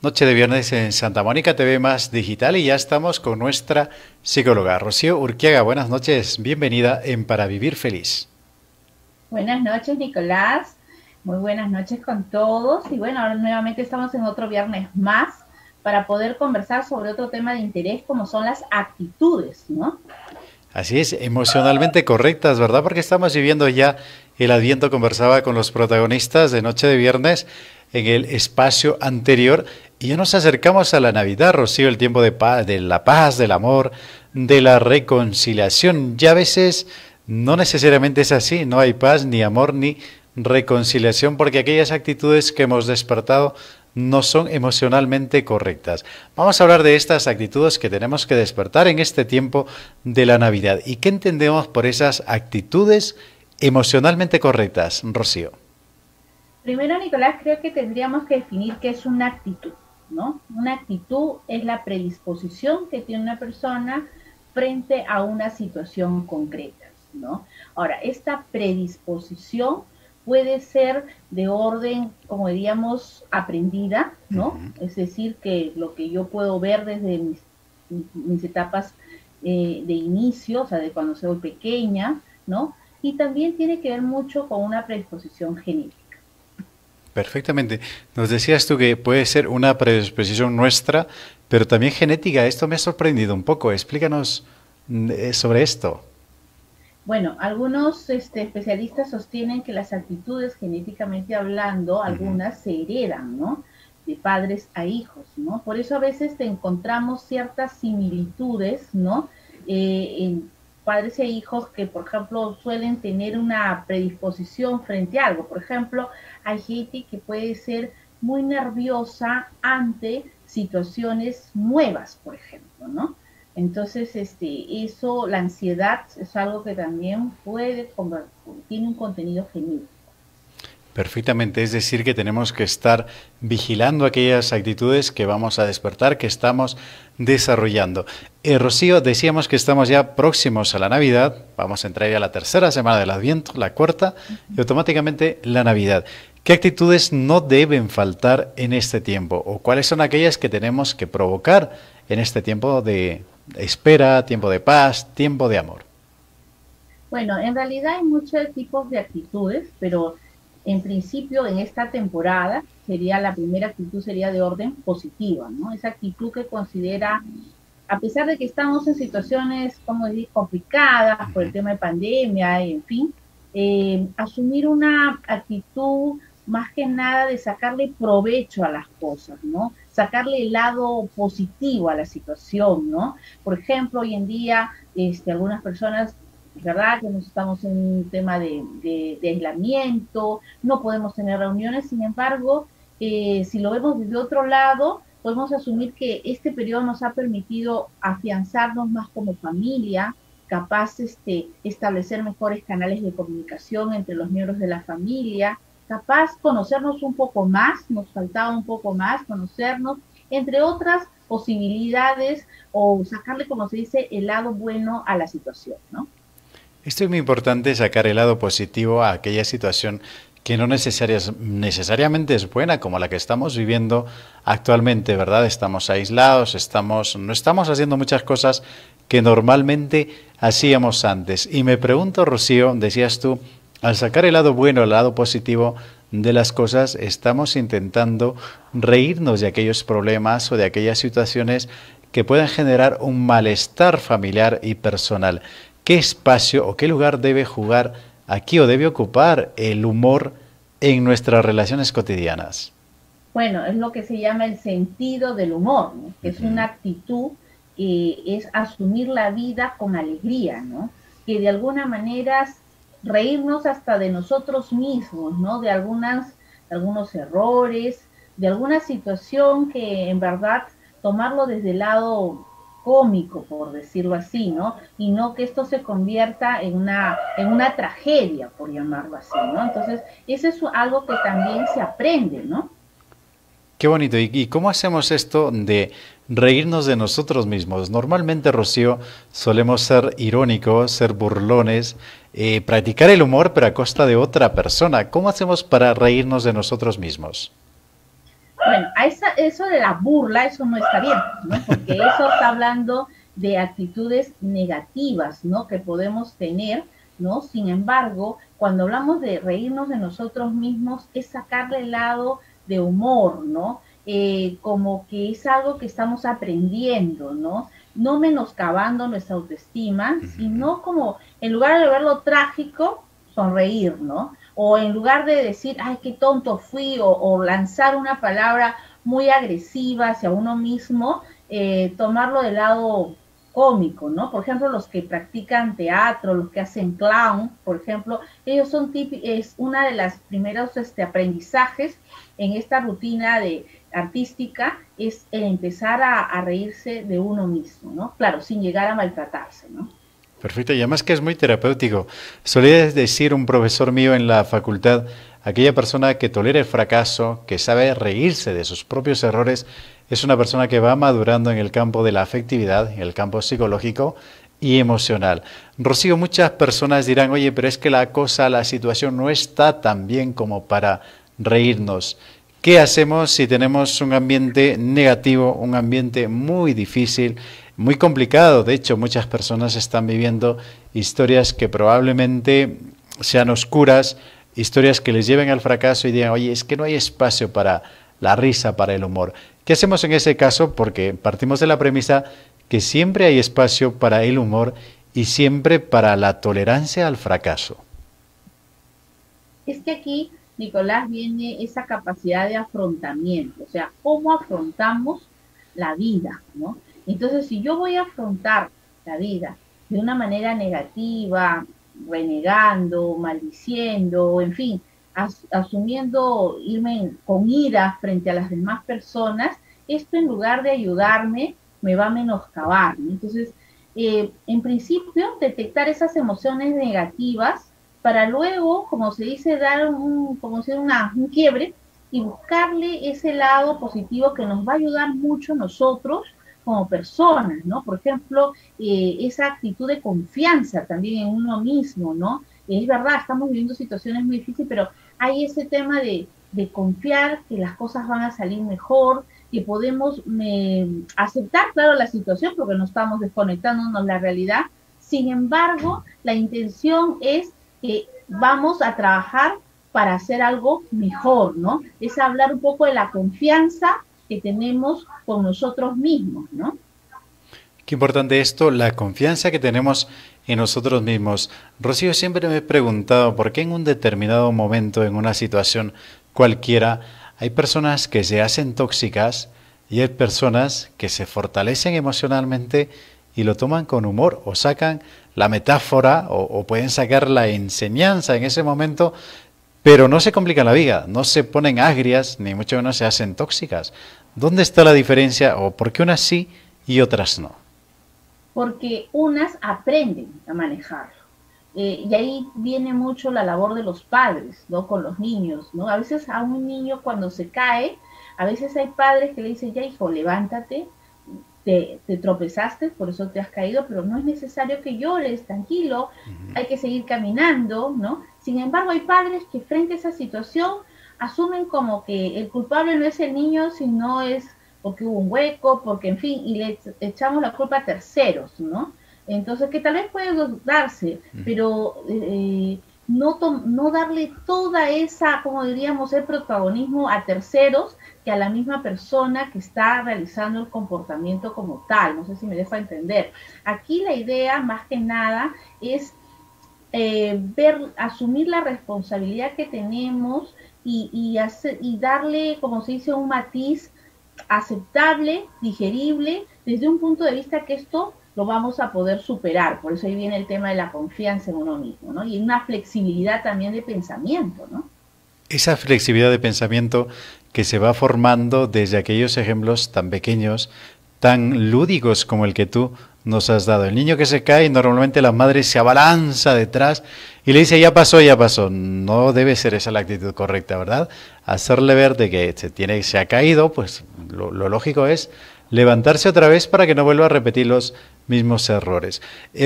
Noche de viernes en Santa Mónica TV Más Digital y ya estamos con nuestra psicóloga Rocío Urquiaga. Buenas noches, bienvenida en Para Vivir Feliz. Buenas noches, Nicolás. Muy buenas noches con todos. Y bueno, ahora nuevamente estamos en otro viernes más para poder conversar sobre otro tema de interés como son las actitudes, ¿no? Así es, emocionalmente correctas, ¿verdad? Porque estamos viviendo ya el Adviento. Conversaba con los protagonistas de Noche de Viernes en el espacio anterior y ya nos acercamos a la Navidad, Rocío, el tiempo de paz, de la paz, del amor, de la reconciliación. Ya a veces no necesariamente es así, no hay paz, ni amor, ni reconciliación, porque aquellas actitudes que hemos despertado no son emocionalmente correctas. Vamos a hablar de estas actitudes que tenemos que despertar en este tiempo de la Navidad. ¿Y qué entendemos por esas actitudes emocionalmente correctas, Rocío? Primero, Nicolás, creo que tendríamos que definir qué es una actitud, ¿no? Una actitud es la predisposición que tiene una persona frente a una situación concreta, ¿no? Ahora, esta predisposición puede ser de orden, como diríamos, aprendida, ¿no? Es decir, que lo que yo puedo ver desde mis etapas de inicio, o sea, de cuando soy pequeña, ¿no? Y también tiene que ver mucho con una predisposición genética. Perfectamente. Nos decías tú que puede ser una predisposición nuestra, pero también genética. Esto me ha sorprendido un poco. Explícanos sobre esto. Bueno, algunos especialistas sostienen que las actitudes genéticamente hablando, algunas se heredan, ¿no? De padres a hijos, ¿no? Por eso a veces te encontramos ciertas similitudes, ¿no? En padres e hijos que, por ejemplo, suelen tener una predisposición frente a algo. Por ejemplo, hay gente que puede ser muy nerviosa ante situaciones nuevas, por ejemplo, ¿no? Entonces, eso, la ansiedad es algo que también tiene un contenido genético. Perfectamente, es decir, que tenemos que estar vigilando aquellas actitudes que vamos a despertar, que estamos desarrollando. Rocío, decíamos que estamos ya próximos a la Navidad, vamos a entrar ya a la tercera semana del Adviento, la cuarta, y automáticamente la Navidad. ¿Qué actitudes no deben faltar en este tiempo? ¿O cuáles son aquellas que tenemos que provocar en este tiempo de espera, tiempo de paz, tiempo de amor? Bueno, en realidad hay muchos tipos de actitudes, pero en principio en esta temporada sería la primera actitud sería de orden positiva, ¿no? Esa actitud que considera, a pesar de que estamos en situaciones, como decir, complicadas por el tema de pandemia, y en fin, asumir una actitud más que nada de sacarle provecho a las cosas, ¿no? Sacarle el lado positivo a la situación, ¿no? Por ejemplo, hoy en día, algunas personas, es verdad que nos estamos en un tema de aislamiento, no podemos tener reuniones, sin embargo, si lo vemos desde otro lado, podemos asumir que este periodo nos ha permitido afianzarnos más como familia, capaz establecer mejores canales de comunicación entre los miembros de la familia, capaz conocernos un poco más, nos faltaba un poco más conocernos, entre otras posibilidades o sacarle, como se dice, el lado bueno a la situación, ¿no? Esto es muy importante, sacar el lado positivo a aquella situación que no necesariamente es buena, como la que estamos viviendo actualmente, ¿verdad? Estamos aislados, no estamos haciendo muchas cosas que normalmente hacíamos antes. Y me pregunto, Rocío, decías tú, al sacar el lado bueno, el lado positivo de las cosas, estamos intentando reírnos de aquellos problemas o de aquellas situaciones que puedan generar un malestar familiar y personal. ¿Qué espacio o qué lugar debe jugar aquí o debe ocupar el humor en nuestras relaciones cotidianas? Bueno, es lo que se llama el sentido del humor, ¿no? Que es una actitud que es asumir la vida con alegría, ¿no? Que de alguna manera reírnos hasta de nosotros mismos, ¿no? Algunos errores, de alguna situación que en verdad tomarlo desde el lado cómico, por decirlo así, ¿no? Y no que esto se convierta en una tragedia, por llamarlo así, ¿no? Entonces, eso es algo que también se aprende, ¿no? Qué bonito. ¿Y cómo hacemos esto de reírnos de nosotros mismos? Normalmente, Rocío, solemos ser irónicos, ser burlones, practicar el humor, pero a costa de otra persona. ¿Cómo hacemos para reírnos de nosotros mismos? Bueno, eso de la burla, eso no está bien, ¿no? Porque eso está hablando de actitudes negativas, ¿no? Que podemos tener, ¿no? Sin embargo, cuando hablamos de reírnos de nosotros mismos, es sacarle el lado de humor, ¿no? Como que es algo que estamos aprendiendo, ¿no? No menoscabando nuestra autoestima, sino como en lugar de verlo trágico, sonreír, ¿no? O en lugar de decir, ay, qué tonto fui, o lanzar una palabra muy agresiva hacia uno mismo, tomarlo del lado cómico, ¿no? Por ejemplo, los que practican teatro, los que hacen clown, por ejemplo, ellos son es una de las primeros aprendizajes en esta rutina de artística, es el empezar a reírse de uno mismo, ¿no? Claro, sin llegar a maltratarse, ¿no? Perfecto, y además que es muy terapéutico. Solía decir un profesor mío en la facultad, aquella persona que tolera el fracaso, que sabe reírse de sus propios errores, es una persona que va madurando en el campo de la afectividad, en el campo psicológico y emocional. Rocío, muchas personas dirán, oye, pero es que la cosa, la situación no está tan bien como para reírnos. ¿Qué hacemos si tenemos un ambiente negativo, un ambiente muy difícil, muy complicado? De hecho, muchas personas están viviendo historias que probablemente sean oscuras, historias que les lleven al fracaso y digan, oye, es que no hay espacio para la risa, para el humor. ¿Qué hacemos en ese caso? Porque partimos de la premisa que siempre hay espacio para el humor y siempre para la tolerancia al fracaso. Es que aquí, Nicolás, viene esa capacidad de afrontamiento, o sea, cómo afrontamos la vida, ¿no? Entonces, si yo voy a afrontar la vida de una manera negativa, renegando, maldiciendo, en fin, asumiendo, irme con ira frente a las demás personas, esto en lugar de ayudarme, me va a menoscabar, ¿no? Entonces, en principio, detectar esas emociones negativas para luego, como se dice, dar un quiebre y buscarle ese lado positivo que nos va a ayudar mucho nosotros como personas, ¿no? Por ejemplo, esa actitud de confianza también en uno mismo, ¿no? Es verdad, estamos viviendo situaciones muy difíciles, pero hay ese tema de confiar que las cosas van a salir mejor, que podemos aceptar, claro, la situación porque no estamos desconectándonos de la realidad. Sin embargo, la intención es que vamos a trabajar para hacer algo mejor, ¿no? Es hablar un poco de la confianza que tenemos con nosotros mismos, ¿no? Qué importante esto, la confianza que tenemos en nosotros mismos. Rocío, siempre me he preguntado por qué en un determinado momento, en una situación cualquiera, hay personas que se hacen tóxicas y hay personas que se fortalecen emocionalmente y lo toman con humor o sacan la metáfora o pueden sacar la enseñanza en ese momento, pero no se complican la vida, no se ponen agrias, ni mucho menos se hacen tóxicas. ¿Dónde está la diferencia o por qué unas sí y otras no? Porque unas aprenden a manejarlo. Y ahí viene mucho la labor de los padres, ¿no? Con los niños, ¿no? A veces a un niño cuando se cae, a veces hay padres que le dicen, ya hijo, levántate, te tropezaste, por eso te has caído, pero no es necesario que llores, tranquilo, hay que seguir caminando, ¿no? Sin embargo, hay padres que frente a esa situación asumen como que el culpable no es el niño, sino es porque hubo un hueco, porque en fin, y le echamos la culpa a terceros, ¿no? Entonces, que tal vez puede darse, pero no darle toda esa, como diríamos, el protagonismo a terceros que a la misma persona que está realizando el comportamiento como tal. No sé si me dejo entender. Aquí la idea, más que nada, es asumir la responsabilidad que tenemos y darle, como se dice, un matiz aceptable, digerible, desde un punto de vista que esto lo vamos a poder superar. Por eso ahí viene el tema de la confianza en uno mismo, ¿no? Y una flexibilidad también de pensamiento, ¿no? Esa flexibilidad de pensamiento que se va formando desde aquellos ejemplos tan pequeños, tan lúdicos como el que tú nos has dado. El niño que se cae, normalmente la madre se abalanza detrás y le dice, ya pasó, ya pasó. No debe ser esa la actitud correcta, ¿verdad? Hacerle ver de que se ha caído, pues lo lógico es levantarse otra vez para que no vuelva a repetir los mismos errores.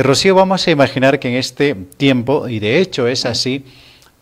Rocío, vamos a imaginar que en este tiempo, y de hecho es así,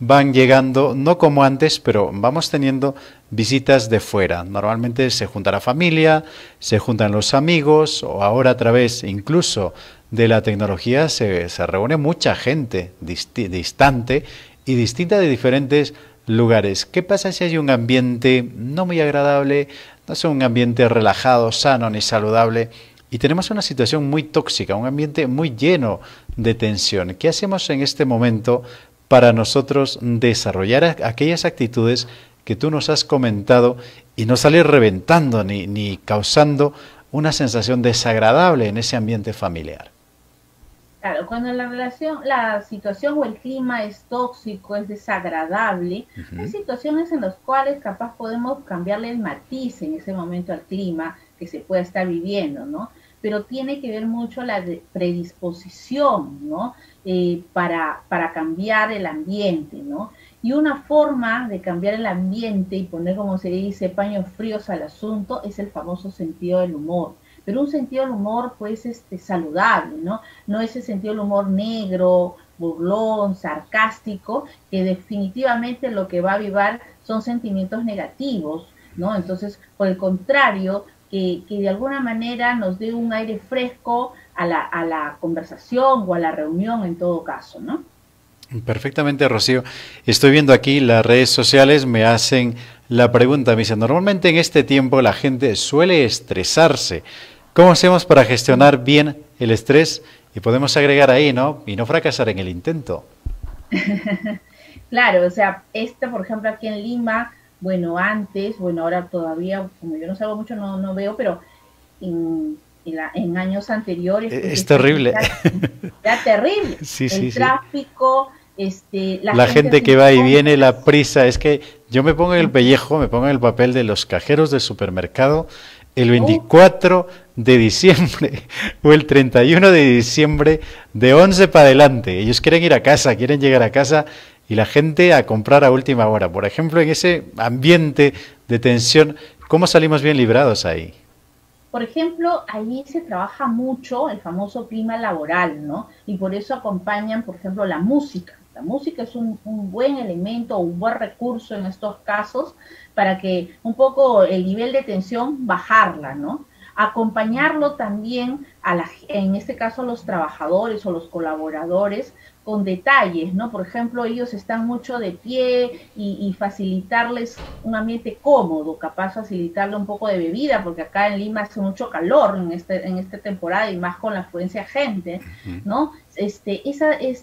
van llegando, no como antes, pero vamos teniendo visitas de fuera. Normalmente se junta la familia, se juntan los amigos, o ahora a través incluso de la tecnología se reúne mucha gente distante y distinta de diferentes lugares. ¿Qué pasa si hay un ambiente no muy agradable, no es un ambiente relajado, sano ni saludable, y tenemos una situación muy tóxica, un ambiente muy lleno de tensión? ¿Qué hacemos en este momento para nosotros desarrollar aquellas actitudes que tú nos has comentado y no salir reventando ni causando una sensación desagradable en ese ambiente familiar? Claro, cuando la situación o el clima es tóxico, es desagradable, hay situaciones en las cuales capaz podemos cambiarle el matiz en ese momento al clima que se pueda estar viviendo, ¿no? Pero tiene que ver mucho la predisposición, ¿no? Para cambiar el ambiente, ¿no? Y una forma de cambiar el ambiente y poner, como se dice, paños fríos al asunto es el famoso sentido del humor. Pero un sentido del humor, pues, saludable, ¿no? No ese sentido del humor negro, burlón, sarcástico, que definitivamente lo que va a avivar son sentimientos negativos, ¿no? Entonces, por el contrario, que de alguna manera nos dé un aire fresco a la conversación o a la reunión en todo caso, ¿no? Perfectamente, Rocío. Estoy viendo aquí las redes sociales, me hacen la pregunta, me dicen, normalmente en este tiempo la gente suele estresarse. ¿Cómo hacemos para gestionar bien el estrés? Y podemos agregar ahí, ¿no? Y no fracasar en el intento. Claro, o sea, por ejemplo, aquí en Lima, bueno, antes, bueno, ahora todavía, como yo no salgo mucho, no veo, pero en años anteriores... Es terrible. Era terrible. Sí, el sí, tráfico, la gente que va y viene, la prisa. Es que yo me pongo en el pellejo, me pongo en el papel de los cajeros del supermercado el 24 de diciembre o el 31 de diciembre de 11 para adelante. Ellos quieren ir a casa, quieren llegar a casa y la gente a comprar a última hora. Por ejemplo, en ese ambiente de tensión, ¿cómo salimos bien librados ahí? Por ejemplo, ahí se trabaja mucho el famoso clima laboral, ¿no? Y por eso acompañan, por ejemplo, la música. La música es un buen elemento, un buen recurso en estos casos para que un poco el nivel de tensión bajarla, ¿no? Acompañarlo también en este caso a los trabajadores o los colaboradores con detalles, ¿no? Por ejemplo, ellos están mucho de pie y facilitarles un ambiente cómodo, capaz facilitarle un poco de bebida, porque acá en Lima hace mucho calor en esta temporada y más con la afluencia de gente, ¿no?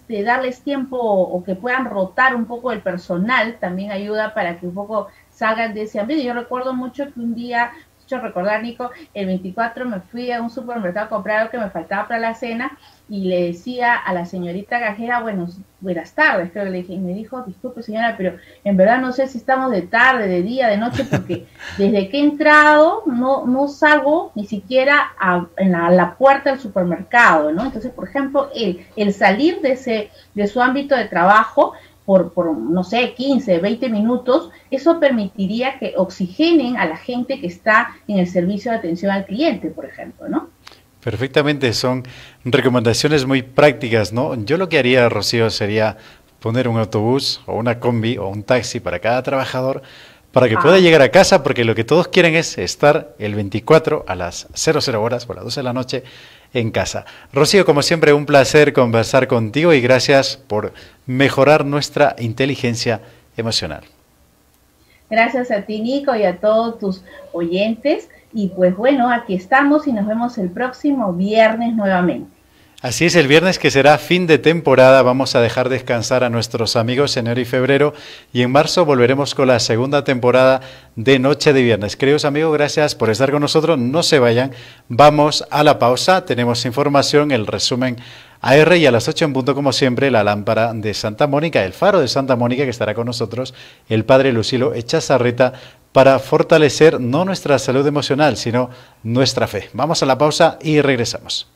Darles tiempo o que puedan rotar un poco el personal también ayuda para que un poco salgan de ese ambiente. Yo recuerdo mucho que un día, recordar, Nico, el 24 me fui a un supermercado a comprar algo que me faltaba para la cena y le decía a la señorita cajera, buenas tardes, creo que le dije, y me dijo, disculpe señora, pero en verdad no sé si estamos de tarde, de día, de noche, porque desde que he entrado no salgo ni siquiera a la puerta del supermercado, ¿no? Entonces, por ejemplo, el salir de su ámbito de trabajo por, no sé, 15, 20 minutos, eso permitiría que oxigenen a la gente que está en el servicio de atención al cliente, por ejemplo, ¿no? Perfectamente, son recomendaciones muy prácticas, ¿no? Yo lo que haría, Rocío, sería poner un autobús o una combi o un taxi para cada trabajador para que pueda llegar a casa, porque lo que todos quieren es estar el 24 a las 00 horas o a las 12 de la noche en casa. Rocío, como siempre, un placer conversar contigo y gracias por mejorar nuestra inteligencia emocional. Gracias a ti, Nico, y a todos tus oyentes. Y pues bueno, aquí estamos y nos vemos el próximo viernes nuevamente. Así es, el viernes, que será fin de temporada, vamos a dejar descansar a nuestros amigos enero y febrero y en marzo volveremos con la segunda temporada de Noche de Viernes. Queridos amigos, gracias por estar con nosotros, no se vayan, vamos a la pausa, tenemos información, el resumen AR y a las 8 en punto, como siempre, la lámpara de Santa Mónica, el faro de Santa Mónica, que estará con nosotros el padre Lucilo Echazarreta para fortalecer no nuestra salud emocional, sino nuestra fe. Vamos a la pausa y regresamos.